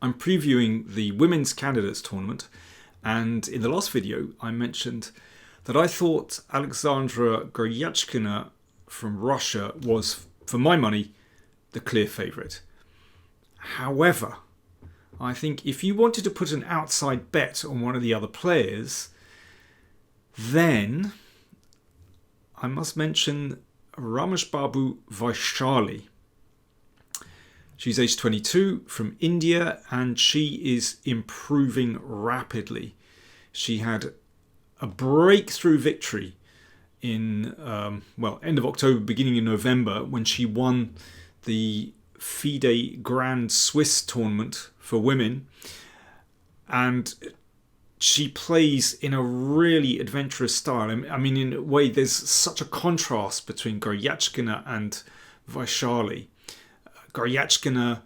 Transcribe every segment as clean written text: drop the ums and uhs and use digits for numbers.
I'm previewing the Women's Candidates Tournament, and in the last video I mentioned that I thought Alexandra Goryachkina from Russia was, for my money, the clear favourite. However, I think if you wanted to put an outside bet on one of the other players, then I must mention Rameshbabu Vaishali. She's age 22, from India, and she is improving rapidly. She had a breakthrough victory in, end of October, beginning of November, when she won the FIDE Grand Swiss tournament for women. And she plays in a really adventurous style. I mean, in a way, there's such a contrast between Goryachkina and Vaishali. Goryachkina,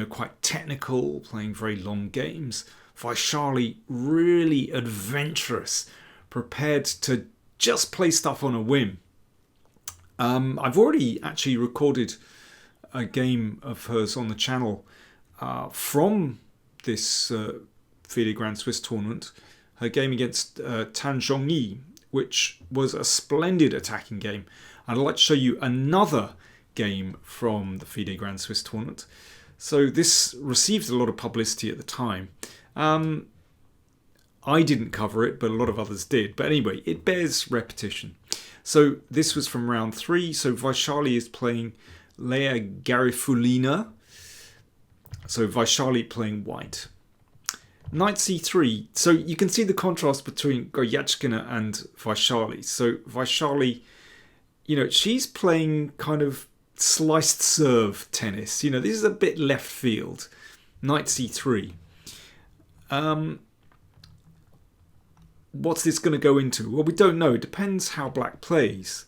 quite technical, playing very long games. Vaishali, really adventurous, prepared to just play stuff on a whim. I've already actually recorded a game of hers on the channel from this FIDE Grand Swiss tournament. Her game against Tan Zhongyi, which was a splendid attacking game. I'd like to show you another game from the FIDE Grand Swiss tournament. So this received a lot of publicity at the time. I didn't cover it, but a lot of others did. But anyway, it bears repetition. So this was from round 3. So Vaishali is playing Lea Garifulina. So Vaishali playing white. Knight c3. So you can see the contrast between Goryachkina and Vaishali. So Vaishali, she's playing kind of sliced serve tennis. This is a bit left field. Knight c3. What's this going to go into? Well, we don't know. It depends how black plays.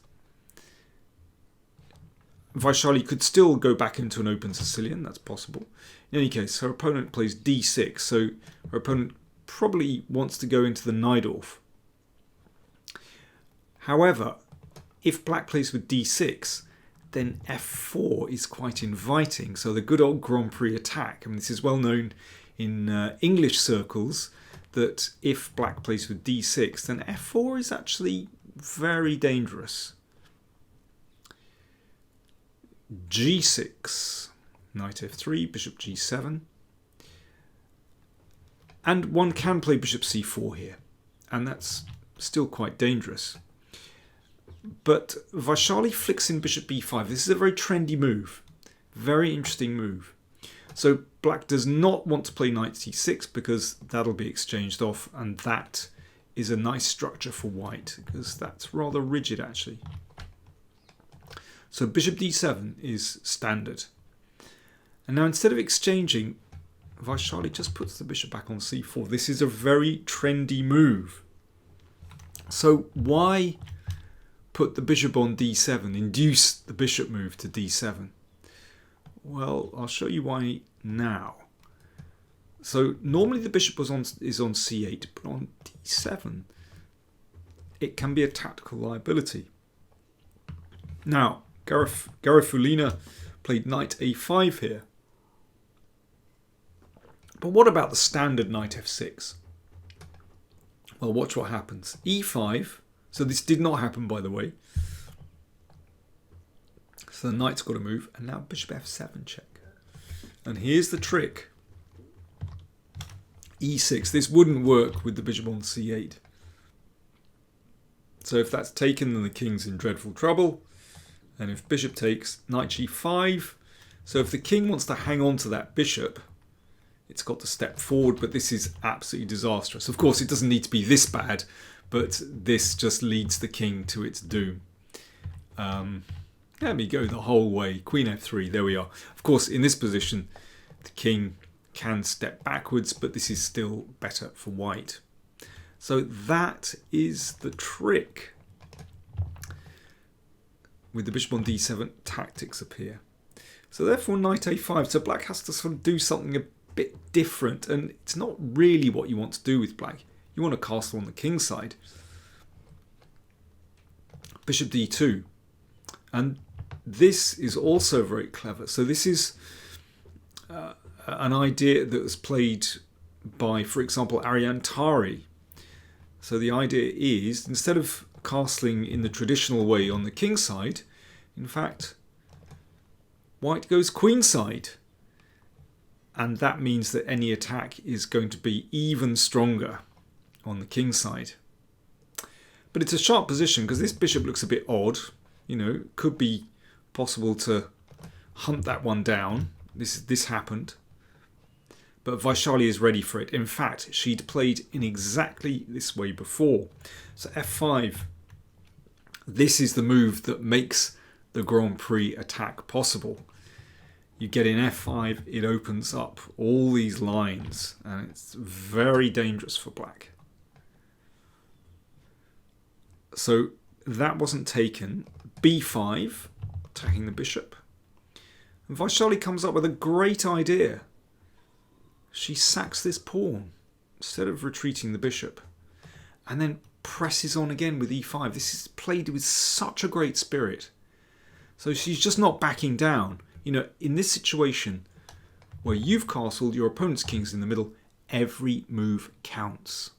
Vaishali could still go back into an open Sicilian. That's possible. In any case, her opponent plays d6. So her opponent probably wants to go into the Najdorf. However, if black plays with d6, then f4 is quite inviting. So the good old Grand Prix attack. I mean, this is well known in English circles, that if black plays with d6, then f4 is actually very dangerous. g6, knight f3, bishop g7. And one can play bishop c4 here, and that's still quite dangerous. But Vaishali flicks in bishop b5. This is a very trendy move. Very interesting move. So black does not want to play knight c6 because that'll be exchanged off, and that is a nice structure for white because that's rather rigid actually. So bishop d7 is standard. And now instead of exchanging, Vaishali just puts the bishop back on c4. This is a very trendy move. So why put the bishop on d7, induce the bishop move to d7? Well, I'll show you why now. So normally the bishop is on c8, but on d7 it can be a tactical liability. Now, Garifulina played knight a5 here. But what about the standard knight f6? Well, watch what happens. e5. So this did not happen, by the way. So the knight's got to move, and now bishop f7 check. And here's the trick. e6. This wouldn't work with the bishop on c8. So if that's taken, then the king's in dreadful trouble. And if bishop takes, knight g5. So if the king wants to hang on to that bishop, it's got to step forward, but this is absolutely disastrous. Of course, it doesn't need to be this bad, but this just leads the king to its doom. Let me go the whole way. Queen f3, there we are. Of course, in this position, the king can step backwards, but this is still better for white. So that is the trick. With the bishop on d7, tactics appear. So therefore, knight a5. So black has to sort of do something a bit different, and it's not really what you want to do with black. You want to castle on the king's side. Bishop d2. And this is also very clever. So this is an idea that was played by, for example, Ariantari. So the idea is, instead of castling in the traditional way on the king side, in fact, white goes queen side. And that means that any attack is going to be even stronger on the king side. But it's a sharp position because this bishop looks a bit odd. You know, it could be possible to hunt that one down. This happened. But Vaishali is ready for it. In fact, she'd played in exactly this way before. So f5, this is the move that makes the Grand Prix attack possible. You get in f5, it opens up all these lines, and it's very dangerous for black. So that wasn't taken. b5, attacking the bishop. And Vaishali comes up with a great idea. She sacks this pawn instead of retreating the bishop, and then presses on again with e5. This is played with such a great spirit. So she's just not backing down. You know, in this situation where you've castled, your opponent's king's in the middle, every move counts.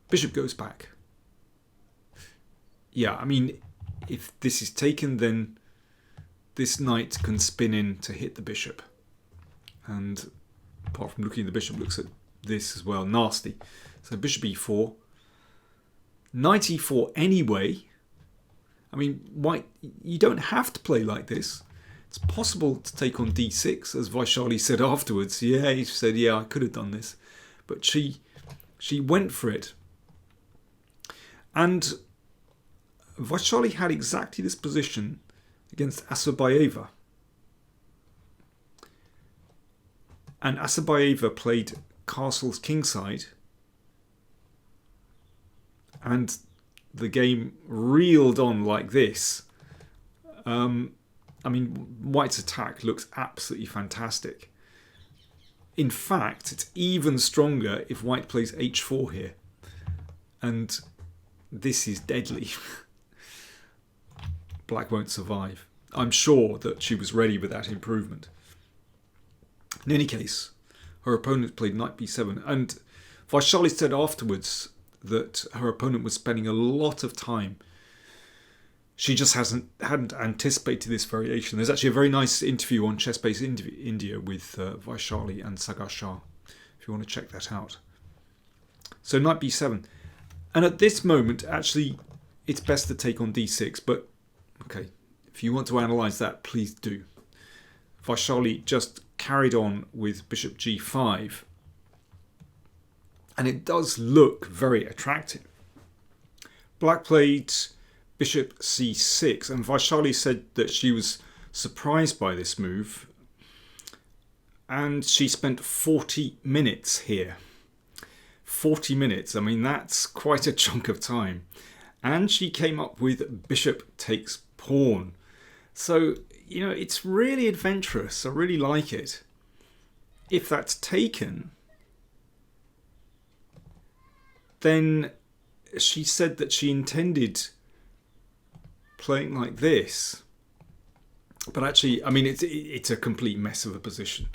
Bishop goes back. Yeah, I mean, if this is taken, then this knight can spin in to hit the bishop. And apart from looking at the bishop, looks at this as well. Nasty. So bishop e4. Knight e4 anyway. I mean, white, you don't have to play like this. It's possible to take on d6, as Vaishali said afterwards. Yeah, he said, yeah, I could have done this. But she went for it. And Vaishali had exactly this position against Asabayeva. And Asabayeva played castles kingside. And the game reeled on like this. I mean, white's attack looks absolutely fantastic. In fact, it's even stronger if white plays h4 here. And this is deadly. Black won't survive. I'm sure that she was ready with that improvement. In any case, her opponent played knight b7. And Vaishali said afterwards that her opponent was spending a lot of time. She just hadn't anticipated this variation. There's actually a very nice interview on Chess-Based India with Vaishali and Sagar Shah, if you want to check that out. So knight b7. And at this moment, actually, it's best to take on d6. But, okay, if you want to analyse that, please do. Vaishali just carried on with bishop g5. And it does look very attractive. Black played bishop c6, and Vaishali said that she was surprised by this move. And she spent 40 minutes here. 40 minutes, I mean, that's quite a chunk of time. And she came up with bishop takes pawn. So, you know, it's really adventurous. I really like it. If that's taken, then she said that she intended playing like this. But actually, I mean, it's a complete mess of a position.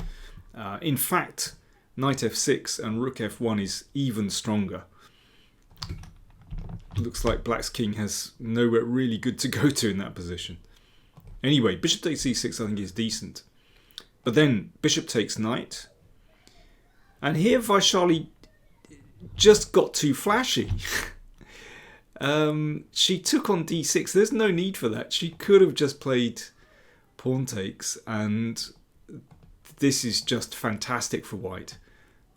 In fact, knight f6 and rook f1 is even stronger. Looks like black's king has nowhere really good to go to in that position. Anyway, bishop takes c6 I think is decent. But then bishop takes knight. And here Vaishali just got too flashy. She took on d6. There's no need for that. She could have just played pawn takes, and this is just fantastic for white.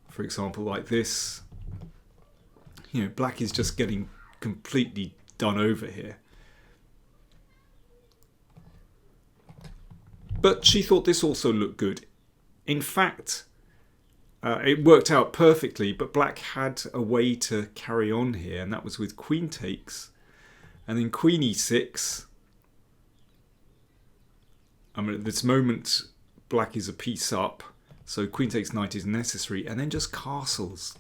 For example, like this. You know, black is just getting completely done over here. But she thought this also looked good. In fact, it worked out perfectly, but black had a way to carry on here, and that was with queen takes, and then queen e6. I mean, at this moment, black is a piece up, so queen takes knight is necessary, and then just castles,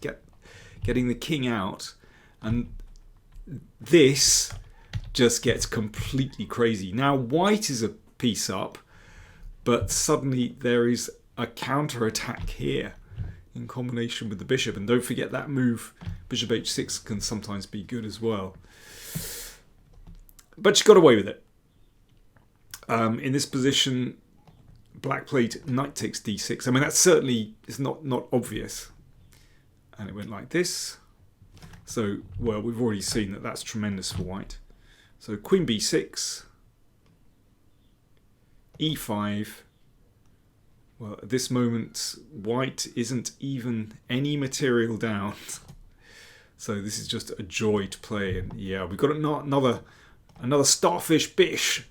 getting the king out, and this just gets completely crazy. Now, white is a piece up, but suddenly there is a counter attack here in combination with the bishop. And don't forget that move, bishop h6, can sometimes be good as well. But she got away with it. In this position, black played knight takes d6. I mean, that certainly is not obvious. And it went like this. So, well, we've already seen that that's tremendous for white. So queen b6, e5. Well, at this moment, white isn't even any material down. So this is just a joy to play. And yeah, we've got another starfish bish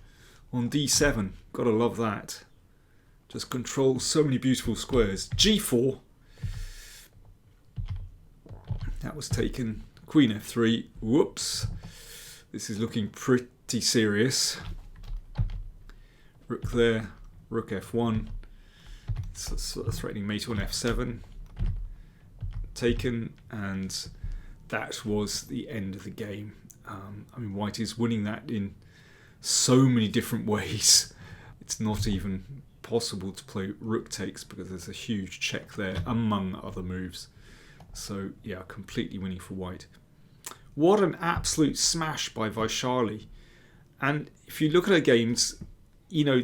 on d7. Gotta love that. Just controls so many beautiful squares. g4. That was taken. Queen f3. Whoops. This is looking pretty serious. Rook there. Rook f1. Sort of threatening mate on f7. Taken, and that was the end of the game. I mean, white is winning that in so many different ways. It's not even possible to play rook takes because there's a huge check there, among other moves. So yeah, completely winning for white. What an absolute smash by Vaishali. And if you look at her games, you know,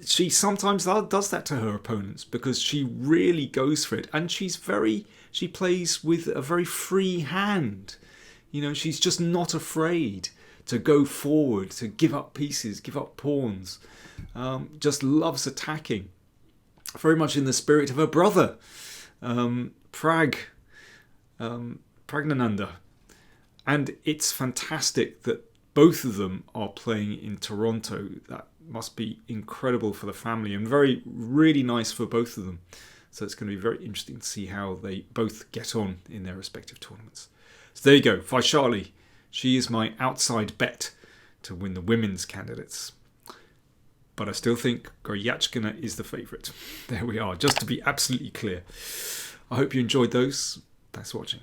she sometimes does that to her opponents because she really goes for it. And she plays with a very free hand. You know, she's just not afraid to go forward, to give up pieces, give up pawns. Just loves attacking. Very much in the spirit of her brother, Pragnananda. And it's fantastic that both of them are playing in Toronto. That must be incredible for the family and really nice for both of them. So it's going to be very interesting to see how they both get on in their respective tournaments. So there you go, Vaishali. She is my outside bet to win the women's candidates. But I still think Goryachkina is the favourite. There we are, just to be absolutely clear. I hope you enjoyed those. Thanks for watching.